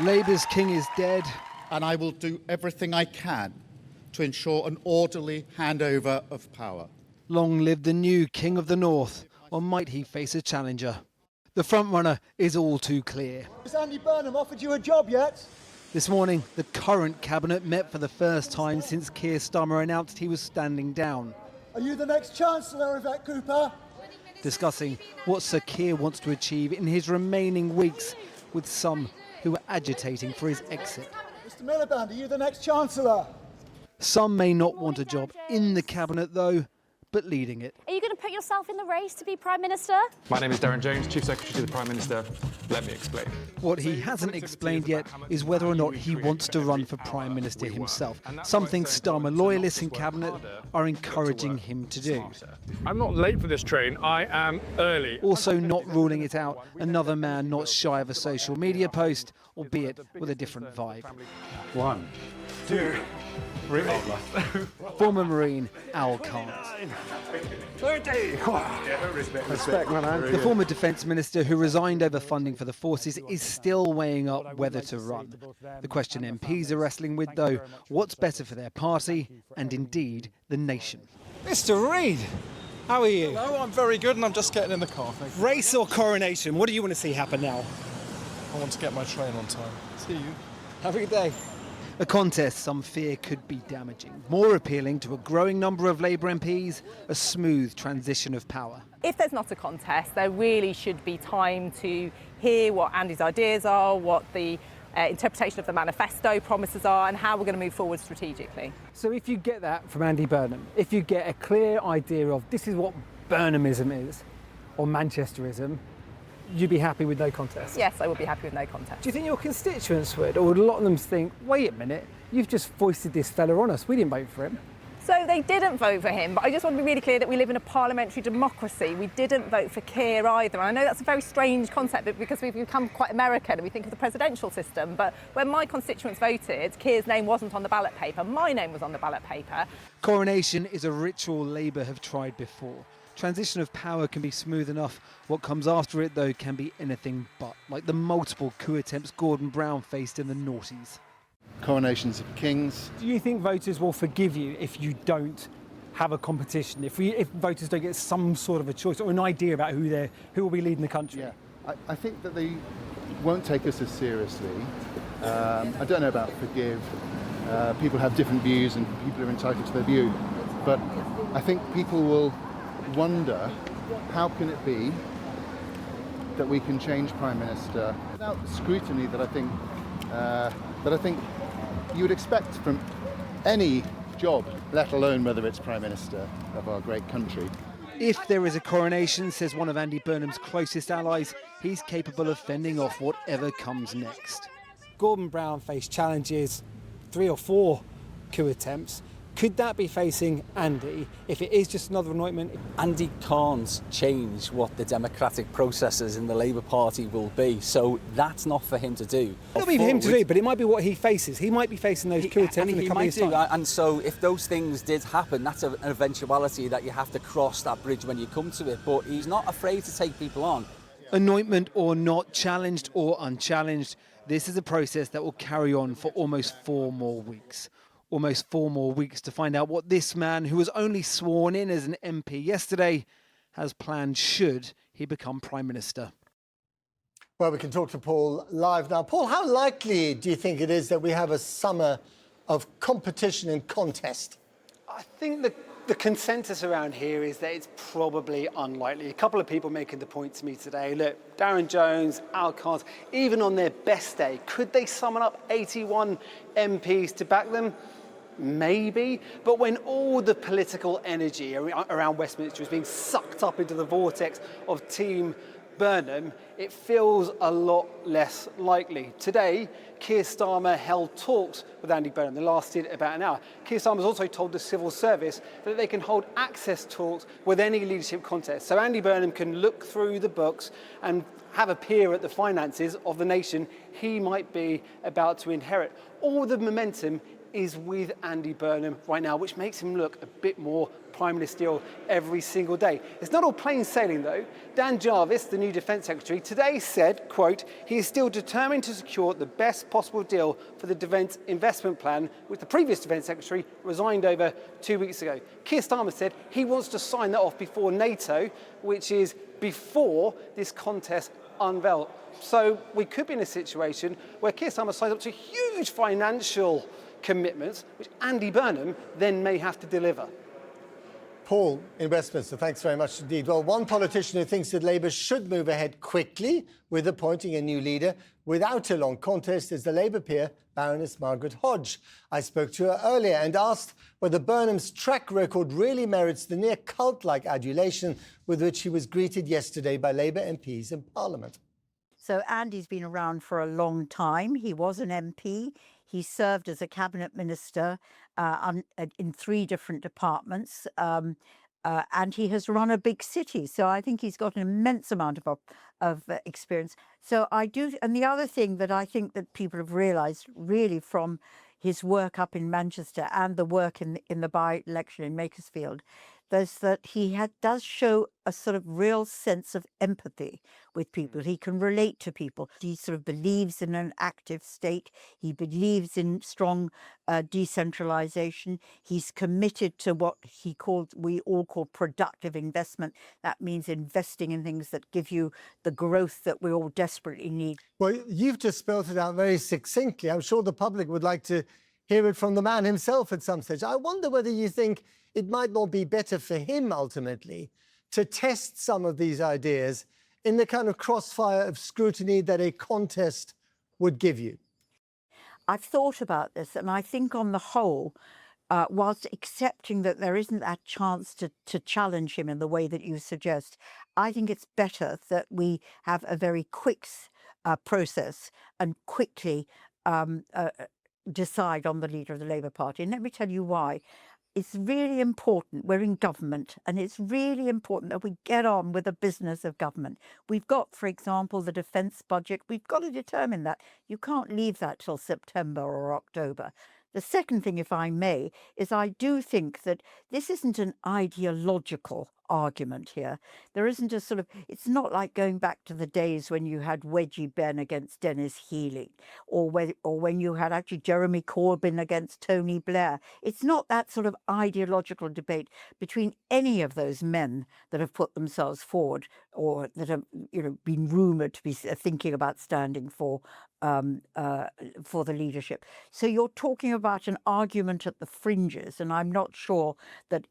Labour's king is dead. And I will do everything I can to ensure an orderly handover of power. Long live the new King of the North, or might he face a challenger? The frontrunner is all too clear. Has Andy Burnham offered you a job yet? This morning, the current cabinet met for the first time since Keir Starmer announced he was standing down. Are you the next Chancellor, Yvette Cooper? Discussing what Sir Keir wants to achieve in his remaining weeks, with some who are agitating for his exit. Mr Miliband, are you the next Chancellor? Some may not want a job in the cabinet, though, but leading it. Are you going to put yourself in the race to be Prime Minister? My name is Darren Jones, Chief Secretary to the Prime Minister. Let me explain. What he hasn't explained yet is whether or not he wants to run for Prime Minister himself, something Starmer loyalists in Cabinet are encouraging him to do. I'm not late for this train, I am early. Also not ruling it out, another man not shy of a social media post, albeit with a different vibe. 1, 2, 3. Former Marine Al Kant. 30. Respect, my man. The former Defence Minister who resigned over funding for the forces is still weighing up whether to run. The question MPs are wrestling with, though, what's better for their party and indeed the nation. Mr. Reid, how are you? Hello, I'm very good and I'm just getting in the car. Thank you. Race or coronation? What do you want to see happen now? I want to get my train on time. See you. Have a good day. A contest some fear could be damaging, more appealing to a growing number of Labour MPs, a smooth transition of power. If there's not a contest, there really should be time to hear what Andy's ideas are, what the interpretation of the manifesto promises are, and how we're going to move forward strategically. So if you get that from Andy Burnham, if you get a clear idea of this is what Burnhamism is, or Manchesterism, you'd be happy with no contest? Yes, I would be happy with no contest. Do you think your constituents would, or would a lot of them think, wait a minute, you've just foisted this fella on us, we didn't vote for him? So they didn't vote for him, but I just want to be really clear that we live in a parliamentary democracy. We didn't vote for Keir either. And I know that's a very strange concept because we've become quite American and we think of the presidential system. But when my constituents voted, Keir's name wasn't on the ballot paper. My name was on the ballot paper. Coronation is a ritual Labour have tried before. Transition of power can be smooth enough. What comes after it, though, can be anything but, like the multiple coup attempts Gordon Brown faced in the noughties. Coronations of kings. Do you think voters will forgive you if you don't have a competition, if voters don't get some sort of a choice or an idea about who will be leading the country? Yeah, I think that they won't take us as seriously. I don't know about forgive. People have different views and people are entitled to their view. But I think people will wonder, how can it be that we can change Prime Minister without the scrutiny that I think you would expect from any job, let alone whether it's Prime Minister of our great country. If there is a coronation, says one of Andy Burnham's closest allies, he's capable of fending off whatever comes next. Gordon Brown faced challenges, 3 or 4 coup attempts. Could that be facing Andy if it is just another anointment? Andy can't change what the democratic processes in the Labour Party will be, so that's not for him to do. It will be for him to do, but it might be what he faces. He might be facing those coup attempts in a couple of years' time. And so if those things did happen, that's an eventuality that you have to cross that bridge when you come to it, but he's not afraid to take people on. Anointment or not, challenged or unchallenged, this is a process that will carry on for almost 4 more weeks. Almost 4 more weeks to find out what this man, who was only sworn in as an MP yesterday, has planned should he become Prime Minister. Well, we can talk to Paul live now. Paul, how likely do you think it is that we have a summer of competition and contest? I think the consensus around here is that it's probably unlikely. A couple of people making the point to me today, look, Darren Jones, Al Kant, even on their best day, could they summon up 81 MPs to back them? Maybe, but when all the political energy around Westminster is being sucked up into the vortex of Team Burnham, it feels a lot less likely. Today, Keir Starmer held talks with Andy Burnham. They lasted about an hour. Keir Starmer has also told the civil service that they can hold access talks with any leadership contest. So Andy Burnham can look through the books and have a peer at the finances of the nation he might be about to inherit. All the momentum is with Andy Burnham right now, which makes him look a bit more Prime Ministerial every single day. It's not all plain sailing though. Dan Jarvis, the new Defence Secretary, today said, quote, he is still determined to secure the best possible deal for the Defence Investment Plan, which the previous Defence Secretary resigned over 2 weeks ago. Keir Starmer said he wants to sign that off before NATO, which is before this contest unveiled. So we could be in a situation where Keir Starmer signs up to huge financial commitments, which Andy Burnham then may have to deliver. Paul in Westminster, thanks very much indeed. Well, one politician who thinks that Labour should move ahead quickly with appointing a new leader without a long contest is the Labour peer, Baroness Margaret Hodge. I spoke to her earlier and asked whether Burnham's track record really merits the near cult-like adulation with which he was greeted yesterday by Labour MPs in Parliament. So Andy's been around for a long time. He was an MP. He served as a cabinet minister in 3 different departments, and he has run a big city. So I think he's got an immense amount of experience. So I do, and the other thing that I think that people have realised really from his work up in Manchester and the work in the by-election in Makersfield, is that he does show a sort of real sense of empathy with people. He can relate to people. He sort of believes in an active state. He believes in strong decentralisation. He's committed to what we all call productive investment. That means investing in things that give you the growth that we all desperately need. Well, you've just spelled it out very succinctly. I'm sure the public would like to hear it from the man himself at some stage. I wonder whether you think it might not be better for him ultimately to test some of these ideas in the kind of crossfire of scrutiny that a contest would give you. I've thought about this, and I think on the whole, whilst accepting that there isn't that chance to challenge him in the way that you suggest, I think it's better that we have a very quick process and quickly decide on the leader of the Labour Party. And let me tell you why. It's really important. We're in government, and it's really important that we get on with the business of government. We've got, for example, the defence budget. We've got to determine that. You can't leave that till September or October. The second thing, if I may, is I do think that this isn't an ideological argument here. There isn't a sort of, it's not like going back to the days when you had Wedgie Ben against Dennis Healey, or when you had actually Jeremy Corbyn against Tony Blair. It's not that sort of ideological debate between any of those men that have put themselves forward or that have, been rumoured to be thinking about standing for the leadership. So you're talking about an argument at the fringes, and I'm not sure that,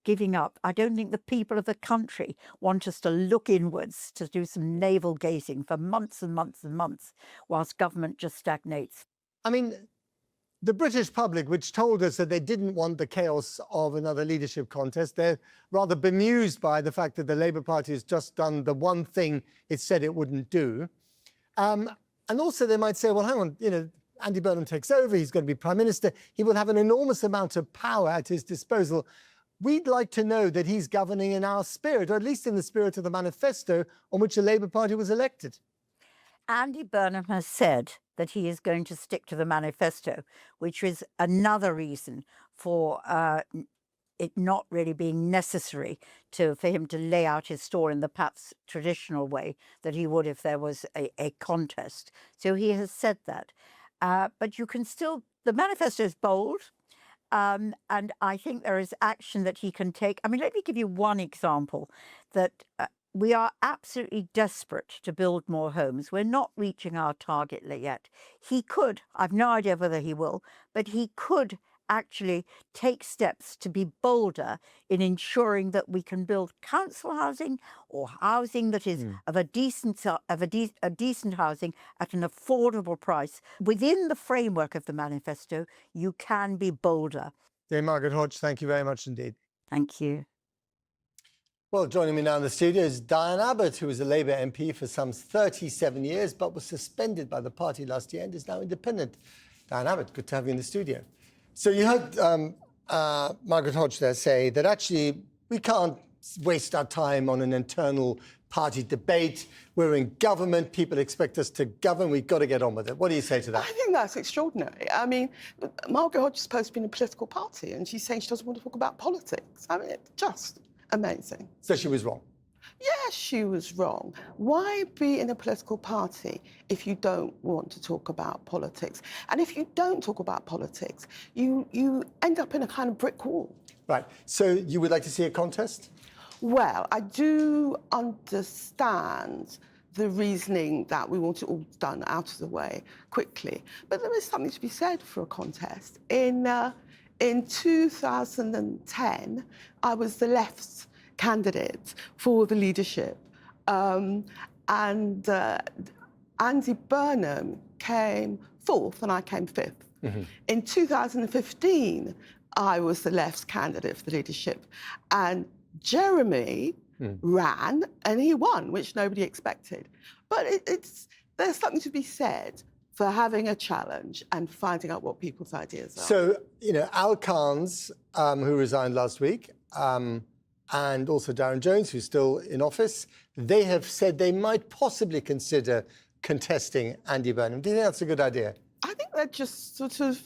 giving up. I don't think the people of the country want us to look inwards to do some navel gazing for months and months and months whilst government just stagnates. I mean, the British public, which told us that they didn't want the chaos of another leadership contest, they're rather bemused by the fact that the Labour Party has just done the one thing it said it wouldn't do. And also they might say, well, hang on, Andy Burnham takes over, he's going to be Prime Minister, he will have an enormous amount of power at his disposal. We'd like to know that he's governing in our spirit, or at least in the spirit of the manifesto on which the Labour Party was elected. Andy Burnham has said that he is going to stick to the manifesto, which is another reason for it not really being necessary for him to lay out his story in the perhaps traditional way that he would if there was a contest. So he has said that. But you can still, the manifesto is bold. And I think there is action that he can take. I mean, let me give you one example that we are absolutely desperate to build more homes. We're not reaching our target yet. He could, I've no idea whether he will, but he could actually take steps to be bolder in ensuring that we can build council housing or housing that is of a decent housing at an affordable price. Within the framework of the manifesto, you can be bolder. Dear Margaret Hodge, thank you very much indeed. Thank you. Well, joining me now in the studio is Diane Abbott, who was a Labour MP for some 37 years, but was suspended by the party last year and is now independent. Diane Abbott, good to have you in the studio. So you heard Margaret Hodge there say that actually we can't waste our time on an internal party debate. We're in government. People expect us to govern. We've got to get on with it. What do you say to that? I think that's extraordinary. I mean, Margaret Hodge is supposed to be in a political party, and she's saying she doesn't want to talk about politics. I mean, it's just amazing. So she was wrong. Yes, she was wrong. Why be in a political party if you don't want to talk about politics? And if you don't talk about politics, you end up in a kind of brick wall. Right. So you would like to see a contest? Well, I do understand the reasoning that we want it all done out of the way quickly. But there is something to be said for a contest. In 2010, I was the left's candidate for the leadership. And Andy Burnham came fourth and I came fifth. Mm-hmm. In 2015, I was the left's candidate for the leadership. And Jeremy ran and he won, which nobody expected. But there's something to be said for having a challenge and finding out what people's ideas are. So, Al Khan's, who resigned last week, and also Darren Jones, who's still in office, they have said they might possibly consider contesting Andy Burnham. Do you think that's a good idea? I think they're just sort of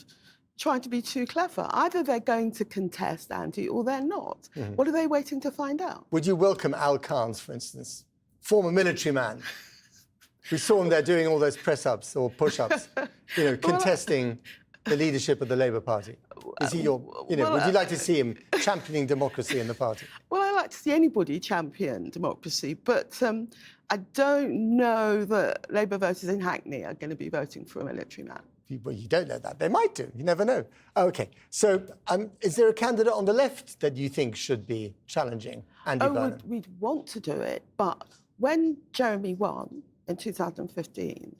trying to be too clever. Either they're going to contest Andy or they're not. Mm-hmm. What are they waiting to find out? Would you welcome Al Khan's, for instance, former military man? We saw him there doing all those press-ups or push-ups, contesting the leadership of the Labour Party. Is he would you like to see him championing democracy in the party? Well, I like to see anybody champion democracy, but I don't know that Labour voters in Hackney are going to be voting for a military man. Well, you don't know that. They might do. You never know. OK. So is there a candidate on the left that you think should be challenging Andy Burnham? We'd want to do it, but when Jeremy won in 2015,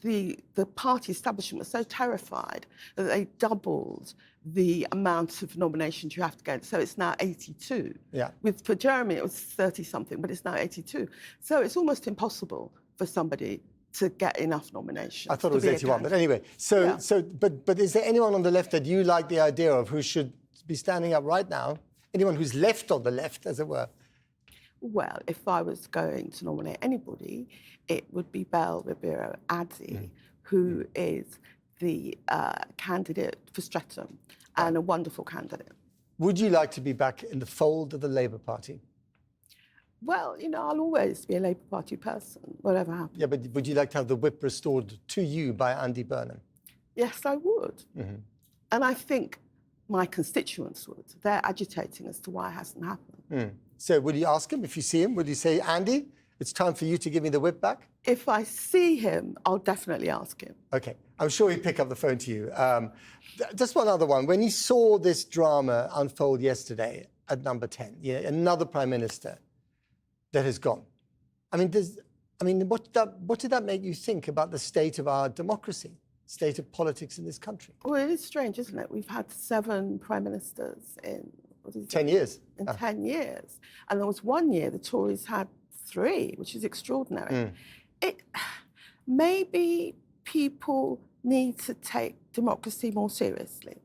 the party establishment was so terrified that they doubled the amount of nominations you have to get. So it's now 82. Yeah. For Jeremy, it was 30-something, but it's now 82. So it's almost impossible for somebody to get enough nominations. I thought it was 81, but anyway. But is there anyone on the left that you like the idea of who should be standing up right now? Anyone who's left on the left, as it were? Well, if I was going to nominate anybody, it would be Belle Ribeiro Addy, who is the candidate for Streatham and a wonderful candidate. Would you like to be back in the fold of the Labour Party? Well, I'll always be a Labour Party person, whatever happens. Yeah, but would you like to have the whip restored to you by Andy Burnham? Yes, I would. Mm-hmm. And I think my constituents would. They're agitating as to why it hasn't happened. Mm. So would you ask him, if you see him, would you say, Andy, it's time for you to give me the whip back? If I see him, I'll definitely ask him. OK. I'm sure he'd pick up the phone to you. Just one other one. When you saw this drama unfold yesterday at number 10, another Prime Minister that has gone. What did that make you think about the state of our democracy, state of politics in this country? Well, it is strange, isn't it? We've had 7 Prime Ministers in 10 years. In 10 years. And there was one year the Tories had 3, which is extraordinary. Maybe people need to take democracy more seriously.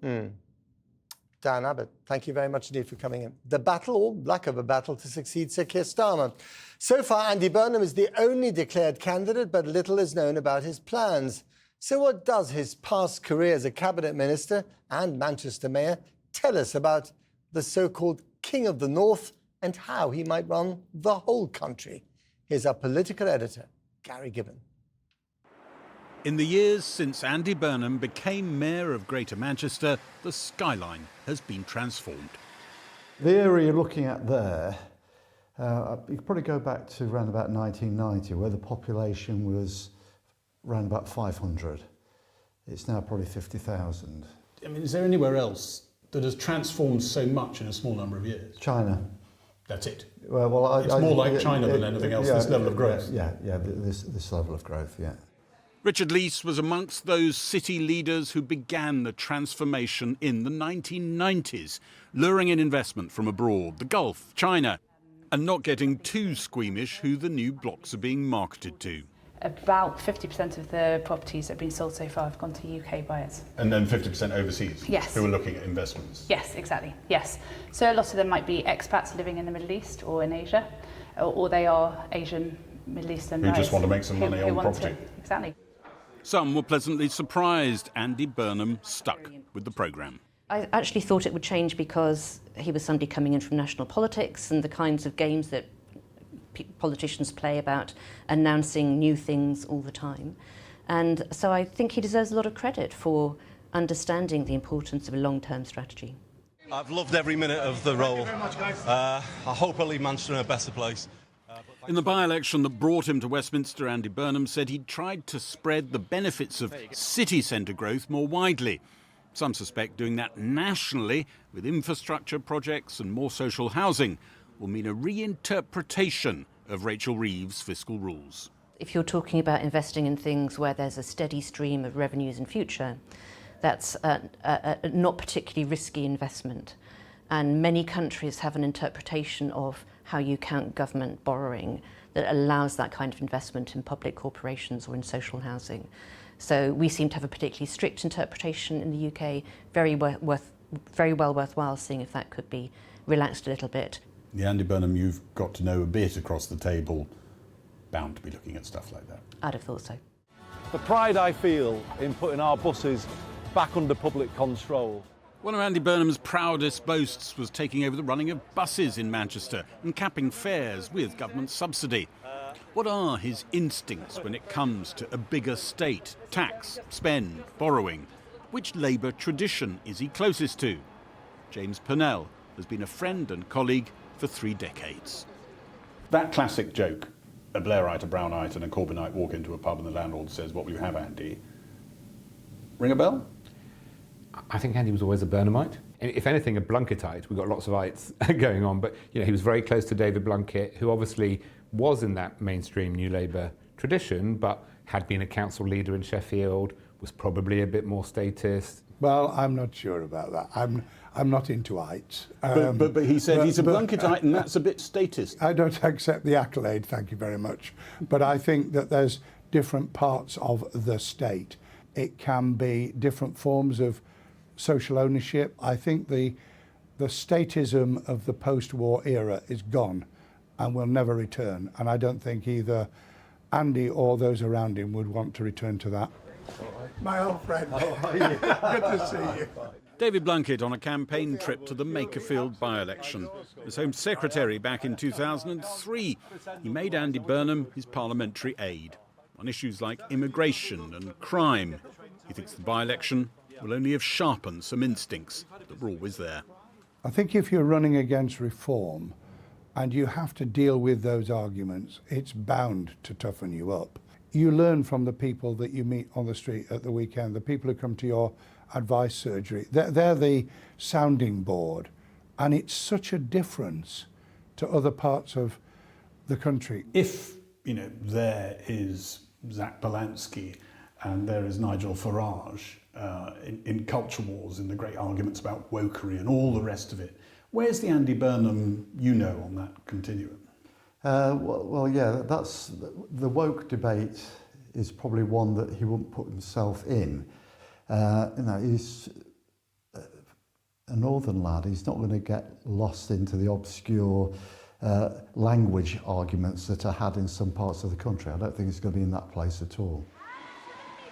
Diane Abbott, thank you very much indeed for coming in. The battle, or lack of a battle, to succeed Sir Keir Starmer. So far, Andy Burnham is the only declared candidate, but little is known about his plans. So what does his past career as a cabinet minister and Manchester mayor tell us about the so-called King of the North and how he might run the whole country? Here's our political editor, Gary Gibbon. In the years since Andy Burnham became mayor of Greater Manchester, the skyline has been transformed. The area you're looking at there, you could probably go back to around about 1990, where the population was around about 500. It's now probably 50,000. I mean, is there anywhere else that has transformed so much in a small number of years? China. That's it. Well, it's more like China than anything else, this level of growth. This level of growth, yeah. Richard Leese was amongst those city leaders who began the transformation in the 1990s, luring in investment from abroad, the Gulf, China, and not getting too squeamish who the new blocks are being marketed to. About 50% of the properties that have been sold so far have gone to UK buyers. And then 50% overseas? Yes. Who are looking at investments? Yes, exactly, yes. So a lot of them might be expats living in the Middle East or in Asia. or they are Asian, Middle Eastern. Who just rise want to make some money who on want property. Exactly. Some were pleasantly surprised Andy Burnham stuck with the programme. I actually thought it would change because he was somebody coming in from national politics and the kinds of games that politicians play about announcing new things all the time. And so I think he deserves a lot of credit for understanding the importance of a long-term strategy. I've loved every minute of the role. I hope I leave Manchester in a better place. In the by-election that brought him to Westminster, Andy Burnham said he'd tried to spread the benefits of city centre growth more widely. Some suspect doing that nationally, with infrastructure projects and more social housing, will mean a reinterpretation of Rachel Reeves' fiscal rules. If you're talking about investing in things where there's a steady stream of revenues in future, that's a not particularly risky investment. And many countries have an interpretation of how you count government borrowing that allows that kind of investment in public corporations or in social housing. So we seem to have a particularly strict interpretation in the UK, very well worthwhile seeing if that could be relaxed a little bit. The Andy Burnham you've got to know a bit across the table, bound to be looking at stuff like that. I'd have thought so. The pride I feel in putting our buses back under public control. One of Andy Burnham's proudest boasts was taking over the running of buses in Manchester and capping fares with government subsidy. What are his instincts when it comes to a bigger state, tax, spend, borrowing? Which Labour tradition is he closest to? James Purnell has been a friend and colleague for 3 decades. That classic joke, a Blairite, a Brownite and a Corbynite walk into a pub and the landlord says, "What will you have, Andy?" Ring a bell? I think Andy was always a Burnhamite. If anything, a Blunketite. We've got lots of ites going on, but he was very close to David Blunkett, who obviously was in that mainstream New Labour tradition, but had been a council leader in Sheffield, was probably a bit more statist. Well, I'm not sure about that. I'm not into ites. But he said he's a Blunketite and that's a bit statist. I don't accept the accolade, thank you very much. But I think that there's different parts of the state. It can be different forms of social ownership. I think the statism of the post-war era is gone and will never return. And I don't think either Andy or those around him would want to return to that. My old friend, how are you? Good to see you. David Blunkett on a campaign trip to the Makerfield by-election. As Home Secretary back in 2003, he made Andy Burnham his parliamentary aide on issues like immigration and crime. He thinks the by-election will only have sharpened some instincts that were always there. I think if you're running against reform and you have to deal with those arguments, it's bound to toughen you up. You learn from the people that you meet on the street at the weekend, the people who come to your advice surgery. They're the sounding board, and it's such a difference to other parts of the country. If, there is Zach Balansky and there is Nigel Farage in culture wars, in the great arguments about wokery and all the rest of it, where's the Andy Burnham on that continuum? That's the woke debate is probably one that he wouldn't put himself in. He's a northern lad. He's not going to get lost into the obscure language arguments that are had in some parts of the country. I don't think he's going to be in that place at all.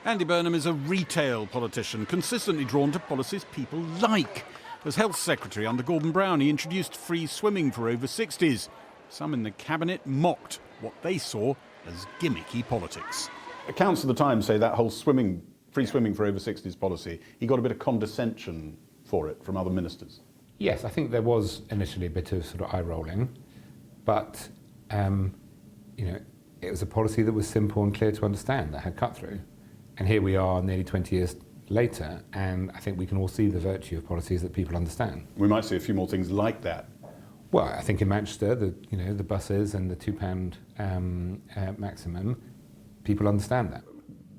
Andy Burnham is a retail politician, consistently drawn to policies people like. As Health Secretary under Gordon Brown, he introduced free swimming for over 60s. Some in the cabinet mocked what they saw as gimmicky politics. Accounts of the time say that whole free swimming for over 60s policy, he got a bit of condescension for it from other ministers. Yes, I think there was initially a bit of sort of eye-rolling, but it was a policy that was simple and clear to understand, that had cut through. And here we are nearly 20 years later, and I think we can all see the virtue of policies that people understand. We might see a few more things like that. Well, I think in Manchester, the buses and the £2 maximum, people understand that.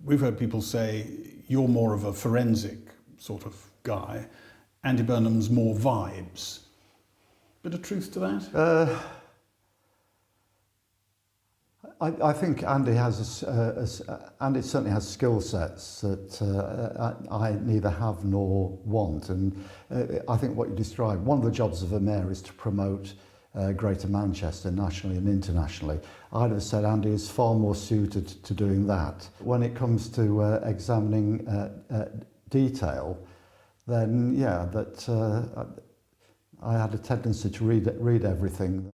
We've heard people say you're more of a forensic sort of guy. Andy Burnham's more vibes. Bit of truth to that? I think Andy Andy certainly has skill sets that I neither have nor want, and I think what you described, one of the jobs of a mayor is to promote Greater Manchester, nationally and internationally. I'd have said Andy is far more suited to doing that. When it comes to examining detail, then yeah, I had a tendency to read everything.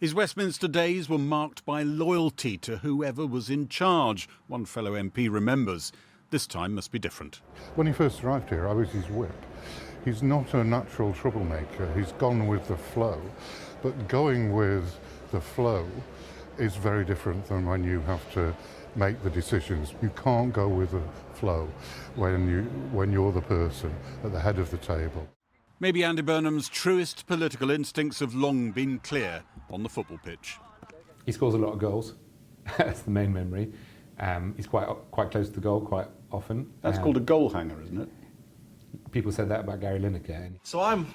His Westminster days were marked by loyalty to whoever was in charge. One fellow MP remembers. This time must be different. When he first arrived here, I was his whip. He's not a natural troublemaker. He's gone with the flow. But going with the flow is very different than when you have to make the decisions. You can't go with the flow when you're the person at the head of the table. Maybe Andy Burnham's truest political instincts have long been clear on the football pitch. He scores a lot of goals. That's the main memory. He's quite close to the goal quite often. That's called a goal hanger, isn't it? People said that about Gary Lineker. So I'm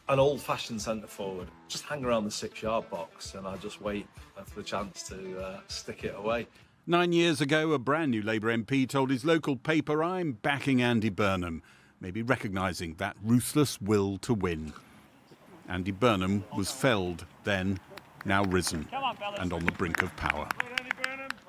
an old-fashioned centre forward. Just hang around the 6-yard box and I just wait for the chance to stick it away. 9 years ago, a brand new Labour MP told his local paper, "I'm backing Andy Burnham," maybe recognising that ruthless will to win. Andy Burnham was felled then, now risen and on the brink of power.